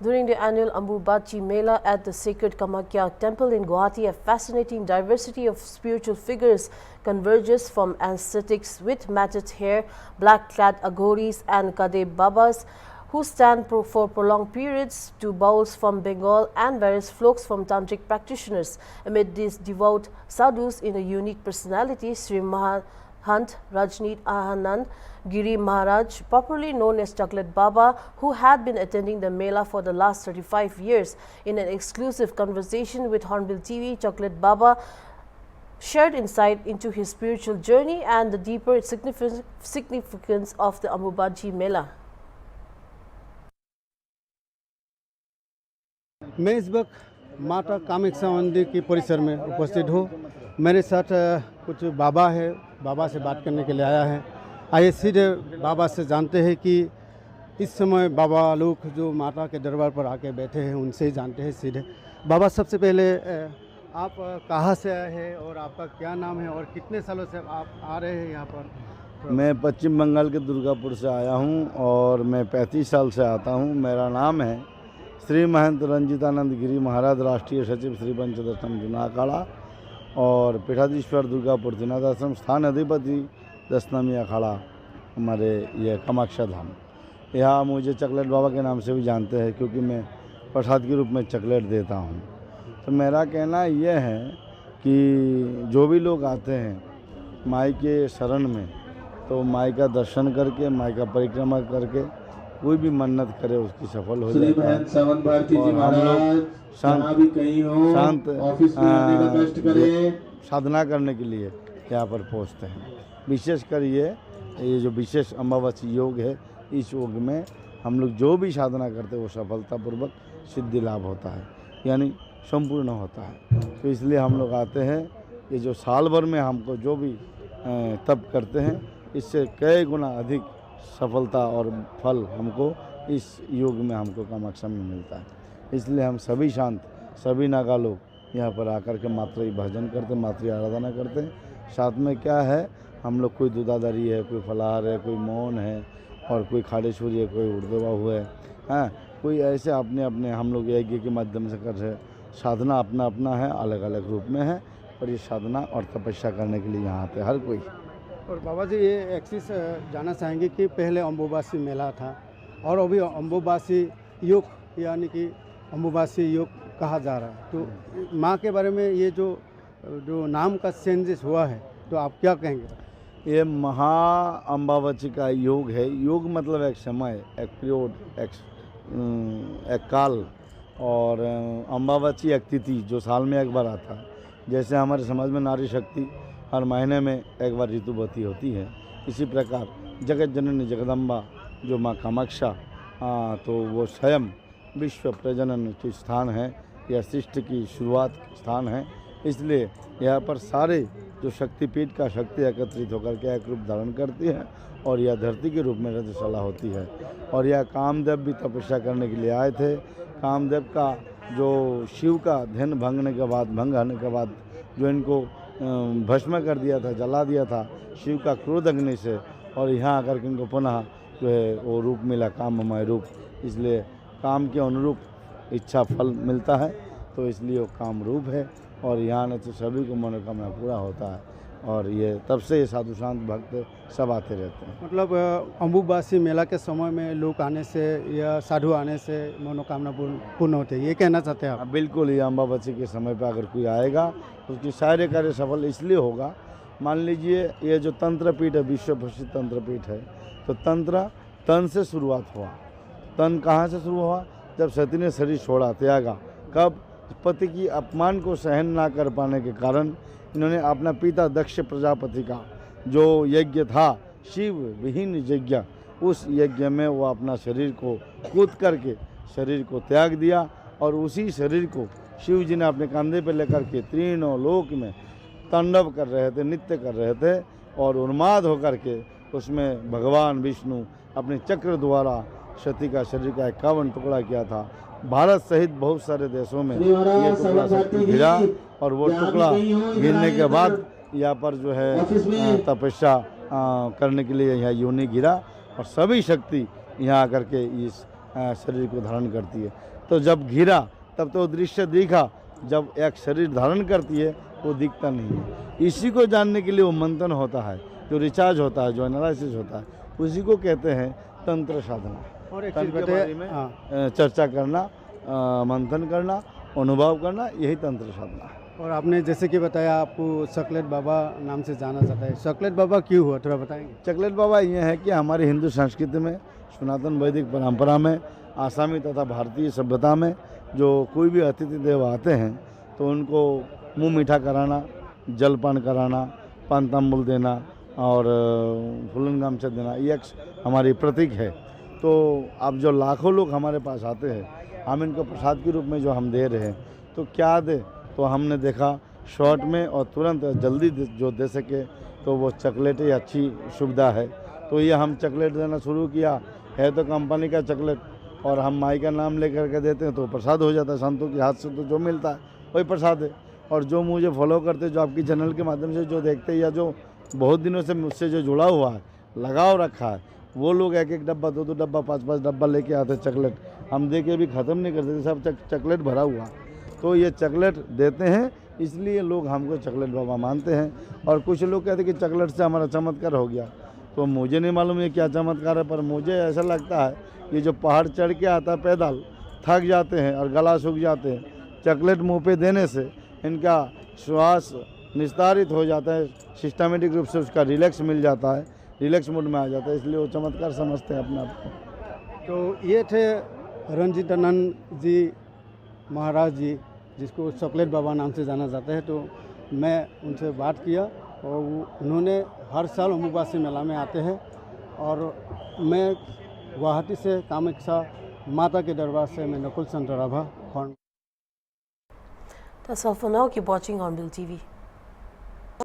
During the annual Ambubachi Mela at the sacred Kamakya temple in Guwahati, a fascinating diversity of spiritual figures converges from ascetics with matted hair, black-clad aghoris and Kade Babas who stand for prolonged periods to bowls from Bengal and various folks from tantric practitioners. Amid these devout sadhus in a unique personality, Sri Mahant Rajneet Ahanand Giri Maharaj, popularly known as Chocolate Baba, who had been attending the Mela for the last 35 years. In an exclusive conversation with Hornbill TV, Chocolate Baba shared insight into his spiritual journey and the deeper significance of the Ambubachi Mela. मैं इस वक्त माता कामाख्या मंदिर के परिसर में उपस्थित हूँ। मेरे साथ कुछ बाबा है, बाबा से बात करने के लिए आया है। आइए सीधे बाबा से जानते हैं कि इस समय बाबा लोग जो माता के दरबार पर आके बैठे हैं उनसे ही जानते हैं सीधे। बाबा, सबसे पहले आप कहाँ से आए हैं और आपका क्या नाम है और कितने सालों से आप आ रहे हैं यहाँ पर? मैं पश्चिम बंगाल के दुर्गापुर से आया हूँ और मैं 35 साल से आता हूँ। मेरा नाम है श्री महंत रंजितानंद गिरी महाराज, राष्ट्रीय सचिव श्री पंचदशम जुना अखाड़ा और पीठाधीश्वर दुर्गापुर त्रिनाथ आश्रम, स्थान अधिपति दशनामी अखाड़ा, हमारे ये कामाख्या धाम। यहाँ मुझे चॉकलेट बाबा के नाम से भी जानते हैं क्योंकि मैं प्रसाद के रूप में चॉकलेट देता हूँ। तो मेरा कहना ये है कि जो भी लोग आते हैं माई के शरण में, तो माई का दर्शन करके, माई का परिक्रमा करके कोई भी मन्नत करे उसकी सफल हो जाए। और हम लोग शांत साधना करने के लिए यहाँ पर पहुँचते हैं। विशेषकर ये जो विशेष अमावस्या योग है, इस योग में हम लोग जो भी साधना करते हैं वो सफलतापूर्वक सिद्धि लाभ होता है, यानी संपूर्ण होता है। तो इसलिए हम लोग आते हैं। ये जो साल भर में हमको जो भी तप करते हैं, इससे कई गुना अधिक सफलता और फल हमको इस योग में हमको कामाख्या में मिलता है। इसलिए हम सभी शांत, सभी नागा लोग यहाँ पर आकर के मातृ भजन करते, मातृ आराधना करते हैं। साथ में क्या है, हम लोग कोई दूधाधारी है, कोई फलाहार है, कोई मौन है और कोई खाड़ेश्वरी है, कोई उर्दवा हुआ है, हाँ, कोई ऐसे अपने अपने हम लोग यज्ञ के माध्यम से कर रहे। साधना अपना अपना है, अलग अलग रूप में है, और ये साधना और तपस्या करने के लिए यहाँ आते हर कोई। और बाबा जी, ये एक चीज़ जानना चाहेंगे कि पहले अम्बुबासी मेला था और अभी अम्बुबासी योग, यानी कि अम्बुबासी योग कहा जा रहा है, तो माँ के बारे में ये जो नाम का चेंजेस हुआ है, तो आप क्या कहेंगे? ये महा अम्बावची का योग है। योग मतलब एक समय, एक पीरियड, एक काल, और अम्बावची एक तिथि जो साल में एक बार आता है। जैसे हमारे समाज में नारी शक्ति हर महीने में एक बार ऋतुवती होती है, इसी प्रकार जगत जननी जगदम्बा जो माँ कामाख्या, तो वो स्वयं विश्व प्रजनन की स्थान है, यह सृष्टि की शुरुआत स्थान है। इसलिए यहाँ पर सारे जो शक्तिपीठ का शक्ति एकत्रित होकर के एक रूप धारण करती है और यह धरती के रूप में रजशाला होती है। और यह कामदेव भी तपस्या करने के लिए आए थे। कामदेव का जो शिव का ध्यान भंग होने के बाद जो इनको भस्म कर दिया था, जला दिया था शिव का क्रोध अग्नि से, और यहाँ आकर के इनको पुनः जो है वो रूप मिला, काममय रूप। इसलिए काम के अनुरूप इच्छा फल मिलता है, तो इसलिए वो काम रूप है। और यहाँ आने से सभी को मनोकामना पूरा होता है, और ये तब से ये साधु शांत भक्त सब आते रहते हैं। मतलब अम्बुबासी मेला के समय में लोग आने से या साधु आने से मनोकामना पूर्ण होते हैं, ये कहना चाहते हैं आप? बिल्कुल, ये अम्बावची के समय पर अगर कोई आएगा तो उसकी सारे कार्य सफल इसलिए होगा। मान लीजिए ये जो तंत्रपीठ है, विश्व प्रसिद्ध तंत्रपीठ है, तो तंत्र तन से शुरुआत हुआ। तन कहाँ से शुरू हुआ? जब सती ने शरीर छोड़ा, त्यागा। कब? पति की अपमान को सहन ना कर पाने के कारण इन्होंने अपना पिता दक्ष प्रजापति का जो यज्ञ था, शिव विहीन यज्ञ, उस यज्ञ में वो अपना शरीर को कूद करके शरीर को त्याग दिया, और उसी शरीर को शिव जी ने अपने कंधे पर लेकर के तीनों लोक में तांडव कर रहे थे, नृत्य कर रहे थे, और उन्माद होकर के उसमें भगवान विष्णु अपने चक्र द्वारा सती का शरीर का 51 टुकड़ा किया था। भारत सहित बहुत सारे देशों में ये टुकड़ा शक्ति गिरा, और वो टुकड़ा गिरने के बाद यहाँ पर जो है तपस्या करने के लिए यहाँ योनि गिरा, और सभी शक्ति यहाँ आकर के इस शरीर को धारण करती है। तो जब घिरा तब तो दृश्य दिखा, जब एक शरीर धारण करती है वो दिखता नहीं है। इसी को जानने के लिए वो मंथन होता है, जो रिचार्ज होता है, जो एनालिसिस होता है, उसी को कहते हैं तंत्र साधना। और एक तन चीज़ के बारे में हाँ, चर्चा करना, मंथन करना, अनुभव करना, यही तंत्र साधना है। और आपने जैसे कि बताया आपको चॉकलेट बाबा नाम से जाना जाता है, चॉकलेट बाबा क्यों हुआ थोड़ा बताएंगे? चॉकलेट बाबा ये है कि हमारी हिंदू संस्कृति में, सनातन वैदिक परंपरा में, आसामी तथा भारतीय सभ्यता में जो कोई भी अतिथि देव आते हैं तो उनको मुंह मीठा कराना, जलपान कराना, पान तांबुल देना और फूलन गामछा देना, ये एक हमारी प्रतीक है। तो अब जो लाखों लोग हमारे पास आते हैं, हम इनको प्रसाद के रूप में जो हम दे रहे हैं, तो क्या दे, तो हमने देखा शॉर्ट में और तुरंत जल्दी जो दे सके तो वो चॉकलेट ही अच्छी सुविधा है। तो ये हम चॉकलेट देना शुरू किया है, तो कंपनी का चॉकलेट, और हम माई का नाम लेकर के देते हैं तो प्रसाद हो जाता है। संतों के हाथ से तो जो मिलता है वही प्रसाद है। और जो मुझे फॉलो करते, जो आपकी चैनल के माध्यम से जो देखते हैं, या जो बहुत दिनों से मुझसे जो जुड़ा हुआ है, लगाव रखा है, वो लोग एक एक डब्बा, दो डब्बा, पाँच डब्बा लेके आते चॉकलेट। हम दे के भी ख़त्म नहीं करते, सब चॉकलेट भरा हुआ। तो ये चॉकलेट देते हैं, इसलिए लोग हमको चॉकलेट बाबा मानते हैं। और कुछ लोग कहते हैं कि चॉकलेट से हमारा चमत्कार हो गया, तो मुझे नहीं मालूम ये क्या चमत्कार है, पर मुझे ऐसा लगता है ये जो पहाड़ चढ़ के आता है पैदल, थक जाते हैं और गला सूख जाते हैं, चॉकलेट मुंह पे देने से इनका श्वास निस्तारित हो जाता है, सिस्टमेटिक रूप से उसका रिलैक्स मिल जाता है, रिलैक्स मूड में आ जाता है, इसलिए वो चमत्कार समझते हैं अपने आप को। तो ये थे रंजीतानंद जी महाराज जी, जिसको चॉकलेट बाबा नाम से जाना जाता है। तो मैं उनसे बात किया और उन्होंने हर साल अम्बुबासी मेला में आते हैं। और मैं गुवाहाटी से कामाख्या माता के दरबार से मैं नकुल चंद्र Rabha. That's all for now. Keep watching Hornbill TV.